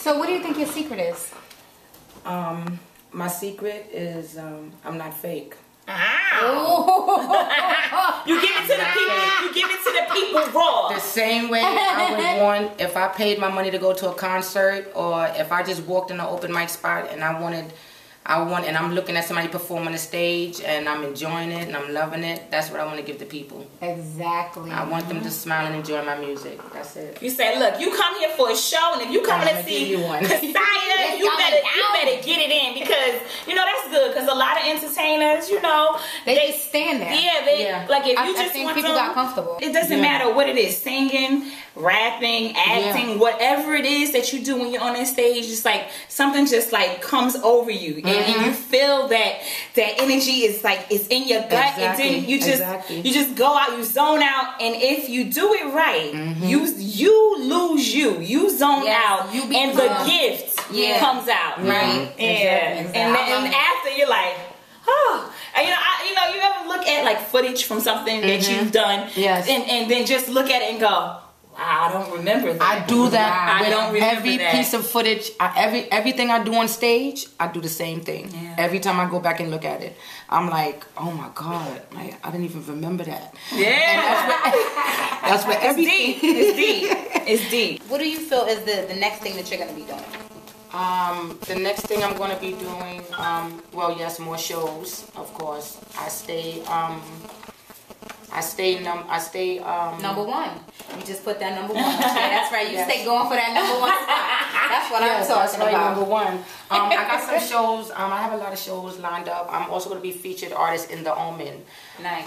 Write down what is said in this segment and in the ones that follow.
So what do you think your secret is? My secret is I'm not fake. You give it to the people. You give it to the people raw. The same way I would want if I paid my money to go to a concert, or if I just walked in an open mic spot and and I'm looking at somebody perform on the stage and I'm enjoying it and I'm loving it. That's what I want to give to people. Exactly. I want them to smile and enjoy my music. That's it. You say, look, you come here for a show, and if you come to see Keziah, you better get it in, because that's good. Because a lot of entertainers, they just stand there. Yeah, like if you I just think want people got comfortable. It doesn't matter what it is, singing, rapping, acting, whatever it is that you do when you're on that stage. It's like something just like comes over you, and you feel that energy is like it's in your gut, and then you just go out, you zone out, and if you do it right, you lose you zone out, and the gift comes out, right? Exactly. And after you're like, oh. And you ever look at like footage from something that you've done, and then just look at it and go, wow, I don't remember that. I do that. I don't remember every piece of footage. Everything I do on stage, I do the same thing. Yeah. Every time I go back and look at it, I'm like, oh my God, like I didn't even remember that. Yeah, and that's what everything. It's deep. It's deep. What do you feel is the next thing that you're gonna be doing? The next thing I'm going to be doing, more shows, of course. I stay number one. You just put that number one. Yeah, that's right. You stay going for that number one spot. That's what I'm talking about. Number one. I got some shows. I have a lot of shows lined up. I'm also going to be featured artist in The Omen. Nice.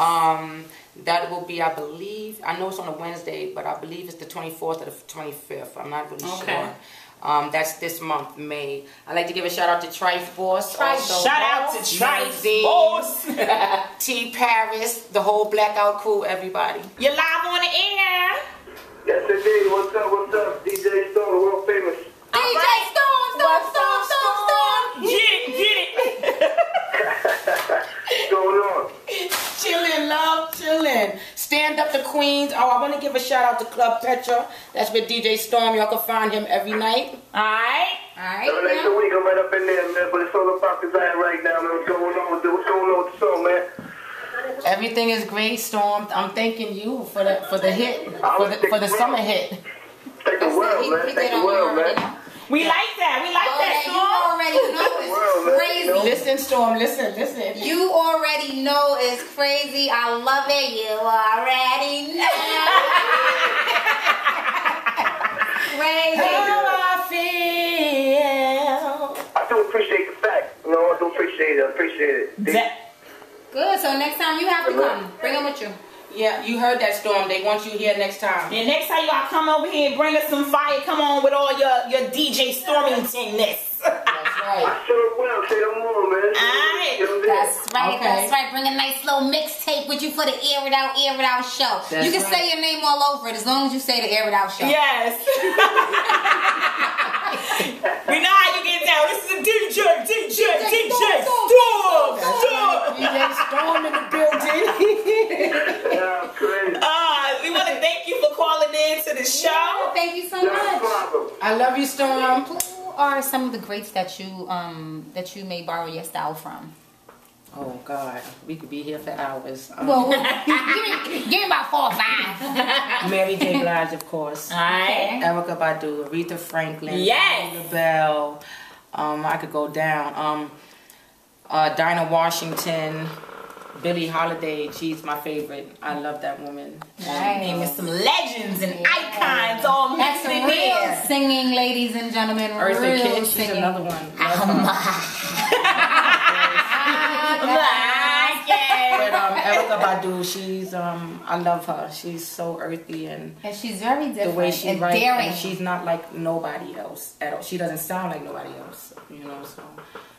That will be, I believe, I know it's on a Wednesday, but I believe it's the 24th or the 25th. I'm not really sure. That's this month, May. I'd like to give a shout out to Trife Boss. Shout out to Trife Boss. T Paris, the whole Blackout crew, everybody. You're live on the air. Yes, indeed. What's up? DJ Storm, the world famous. DJ Storm. Get it. What's going on? Chillin', love, chillin'. Stand up to Queens. Oh, I want to give a shout out to Club Petra. That's with DJ Storm. Y'all can find him every night. Alright. Next week, I'm right up in there, man. But it's all about Keziah right now, man. What's going on with the song, man? Everything is great, Storm. I'm thanking you for the hit, for the summer hit. Take the world, man. Take the world, man. We like that. We like that, Storm. You already know it's crazy. Listen, Storm. Listen. You already know it's crazy. I love it. You already know. Crazy. How I feel. I do appreciate the fact. I do appreciate it. I appreciate it. Good. So next time you have to come. Bring them with you. Yeah, you heard that, Storm. They want you here next time. Yeah, next time you gotta come over here and bring us some fire. Come on with all your DJ Stormington-ness. That's right. I sure will. Say no more, man. That's right. Okay. That's right. Bring a nice little mixtape with you for the Air It Out show. That's you can right. say your name all over it as long as you say the Air It Out show. Yes. We know how you get down. This is a DJ Storm. DJ Storm in the building. Yeah, crazy. We want to thank you for calling in to the show. Thank you so No much. problem. I love you, Storm. Who are some of the greats that you may borrow your style from? Oh God, we could be here for hours. Well, give me about 4 or 5. Mary J. Blige, of course. Alright. Erica Badu, Aretha Franklin, Yes. Patti LaBelle. I could go down. Dinah Washington, Billie Holiday. She's my favorite. I love that woman. Name is some legends and icons all That's mixed in real there. singing, ladies and gentlemen. Eartha Real Kitt, she's singing. another one. But Erica Badu, she's I love her. She's so earthy and she's very different. the way she and writes, daring. and she's not like nobody else at all. She doesn't sound like nobody else, so.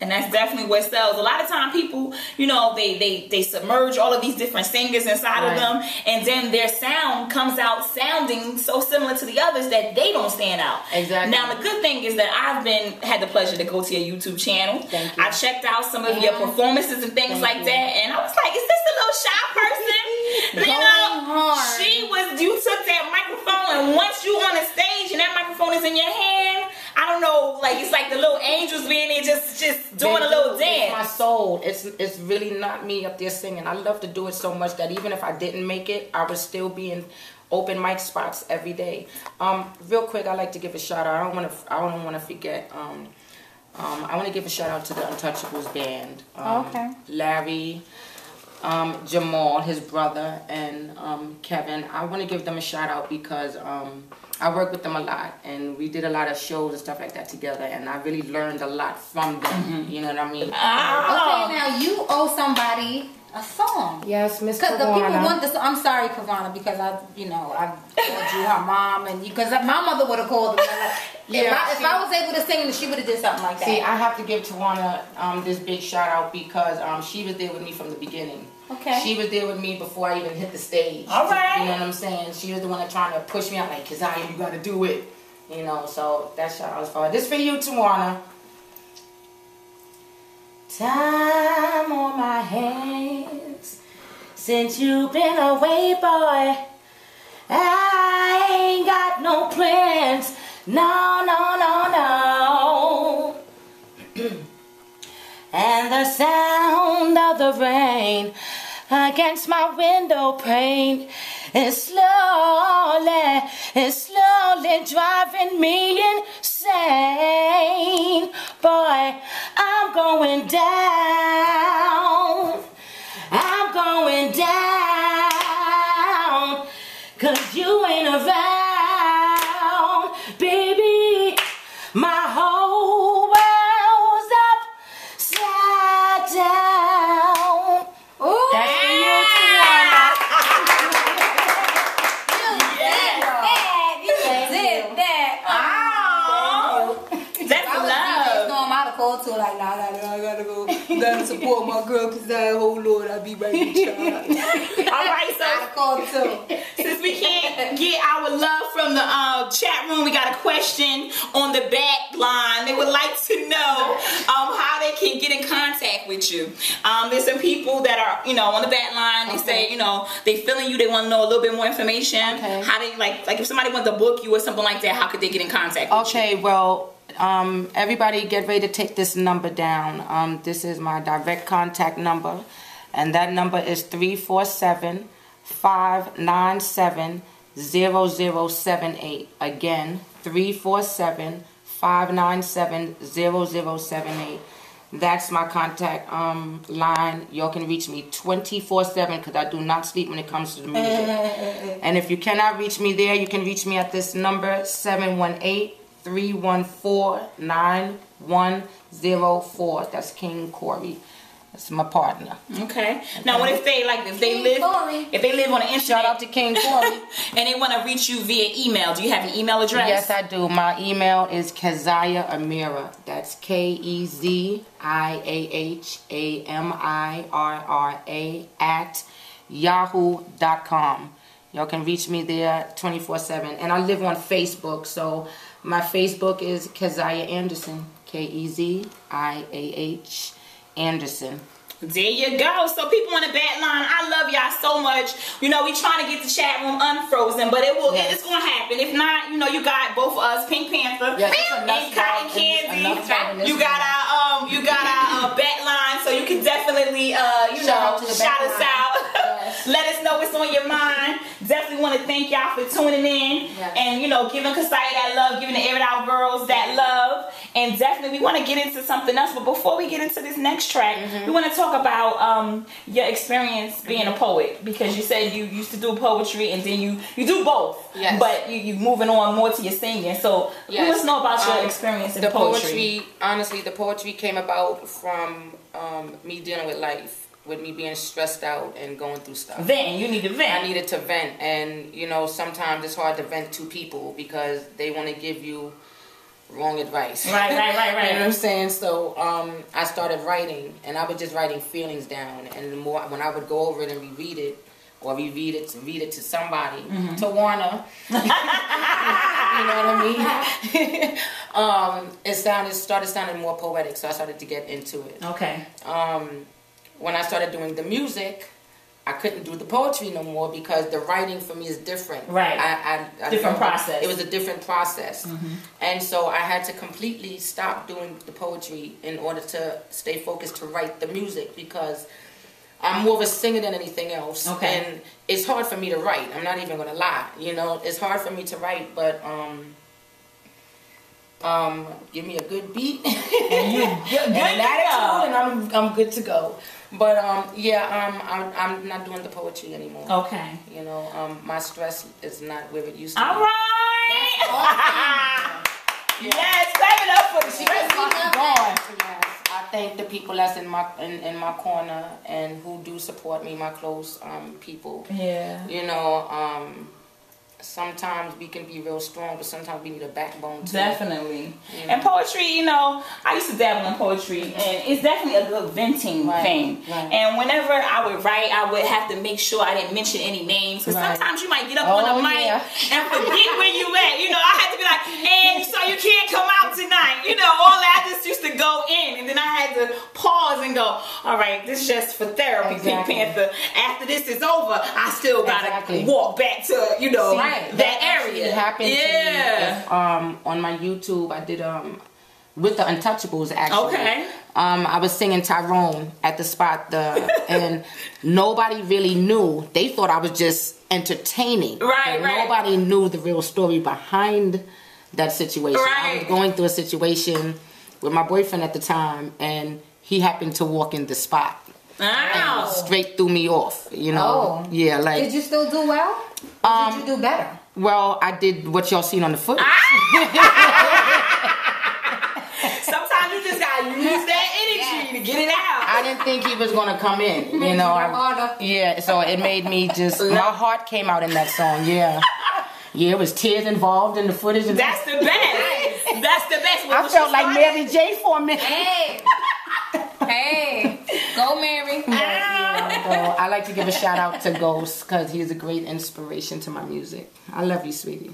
And that's definitely what sells. A lot of time people, they submerge all of these different singers inside of them, and then their sound comes out sounding so similar to the others that they don't stand out. Exactly. Now the good thing is that I've had the pleasure to go to your YouTube channel. Thank you. I checked out some of your performances and things like that, and I was like, is this a little shy person? You took that microphone, and once you on the stage and that microphone is in your hand, I don't know like it's like the little angels being there just doing a little dance. It's my soul. It's really not me up there singing. I love to do it so much that even if I didn't make it, I would still be in open mic spots every day. Real quick, I like to give a shout out. I don't want to forget. I want to give a shout out to the Untouchables band. Okay. Larry, Jamal, his brother, and Kevin. I want to give them a shout out because I work with them a lot, and we did a lot of shows and stuff like that together, and I really learned a lot from them. You know what I mean? Okay, now you owe somebody a song. Yes, Miss Because the people want this. I'm sorry, Kavana, because I called you her mom, and because my mother would have called them. If I was able to sing, she would have did something like that. See, I have to give Tawana this big shout out because she was there with me from the beginning. Okay. She was there with me before I even hit the stage. All right. You know what I'm saying? She was the one that trying to push me out like, Keziah, you got to do it. You know, so that shout out was for her. This for you, Tawana. Time on my hands since you've been away, boy. I ain't got no plans. No, no, no, no. And the sound of the rain against my window pane is slowly driving me insane. Boy, I'm going down. I'm going down. 'Cause you ain't around, baby. My whole world's upside down. Ooh. That's for you, Tawana. You did that. That's love. I would have called to like, nah, I gotta go. Gotta support my girl, Keziah. Oh Lord, I'll be right with you. Alright, so I called too. since we can't get our love from the chat room, we got a question on the back line. They would like to know how they can get in contact with you. There's some people that are, on the back line. They say, they feeling you. They want to know a little bit more information. Okay. How they like if somebody wants to book you or something like that, how could they get in contact with you? Okay, well, everybody get ready to take this number down. This is my direct contact number, and that number is 347-597-0078. Again, 347-597-0078. That's my contact line. Y'all can reach me 24/7 because I do not sleep when it comes to the music. And if you cannot reach me there, you can reach me at this number, 718-314-9104. That's King Corey. That's my partner. Okay. Now, what if they live on the internet? Shout out to King Corey. And they want to reach you via email. Do you have an email address? Yes, I do. My email is Keziah Amirra. That's KeziahAmirra @yahoo.com. Y'all can reach me there 24/7. And I live on Facebook, so my Facebook is Keziah Anderson. KeziahAmirra Anderson. There you go. So people on the back line, I love y'all so much. We trying to get the chat room unfrozen, but it's gonna happen. If not, you got both of us, Pink Panther and Cotton Candy. You got our back line, so you can definitely shout us out. Let us know what's on your mind. Definitely want to thank y'all for tuning in and giving Keziah that love, giving the Air It Out girls that love. And definitely we want to get into something else. But before we get into this next track, we want to talk about your experience being a poet, because you said you used to do poetry and then you do both. Yes. But you moving on more to your singing. So let us know about your experience in poetry. Honestly, the poetry came about from me dealing with life. With me being stressed out and going through stuff. You need to vent. I needed to vent, and sometimes it's hard to vent to people because they want to give you wrong advice. Right. You know what I'm saying? So I started writing, and I was just writing feelings down, and the more when I would go over it and reread it, or read it to somebody, to Warner. You know what I mean? It started sounding more poetic, so I started to get into it. Okay. When I started doing the music, I couldn't do the poetry no more because the writing for me is different. Right. I different process. It was a different process. And so I had to completely stop doing the poetry in order to stay focused to write the music because I'm more of a singer than anything else. Okay. And it's hard for me to write. I'm not even going to lie. You know, it's hard for me to write, but give me a good beat and you good and an attitude, and I'm good to go. But I'm not doing the poetry anymore. Okay. You know, my stress is not where it used to All be. right. Yes, clap it up for the stress. Yes, I thank the people that's in my corner and who do support me, my close people. Yeah. You know, sometimes we can be real strong, but sometimes we need a backbone too. Definitely. Yeah. And poetry, you know, I used to dabble in poetry, and it's definitely a good venting thing. Right. And whenever I would write, I would have to make sure I didn't mention any names, because sometimes you might get up on the mic and forget where you at. You know, I had to be like, and so you can't come out tonight. You know, all that just used to go in, and then I had to pause and go, all right, this is just for therapy, Pink Panther. After this is over, I still gotta walk back to, you know, that area. It happened to me. If, on my YouTube, I did with the Untouchables actually. Okay. I was singing Tyrone at the spot, and nobody really knew. They thought I was just entertaining. Right. Nobody knew the real story behind that situation. Right. I was going through a situation with my boyfriend at the time, and he happened to walk in the spot. Wow. And straight threw me off, you know. Oh. Yeah, like. Did you still do well? Or did you do better? Well, I did what y'all seen on the footage. Sometimes you just gotta use that energy to get it out. I didn't think he was gonna come in, you know. Yeah, so it made me just. My heart came out in that song. Yeah, yeah, it was tears involved in the footage. And that's the best. That's the best. I felt like Mary J for a minute. Hey, go Mary. So I like to give a shout out to Gyrllz because he's a great inspiration to my music. I love you, sweetie.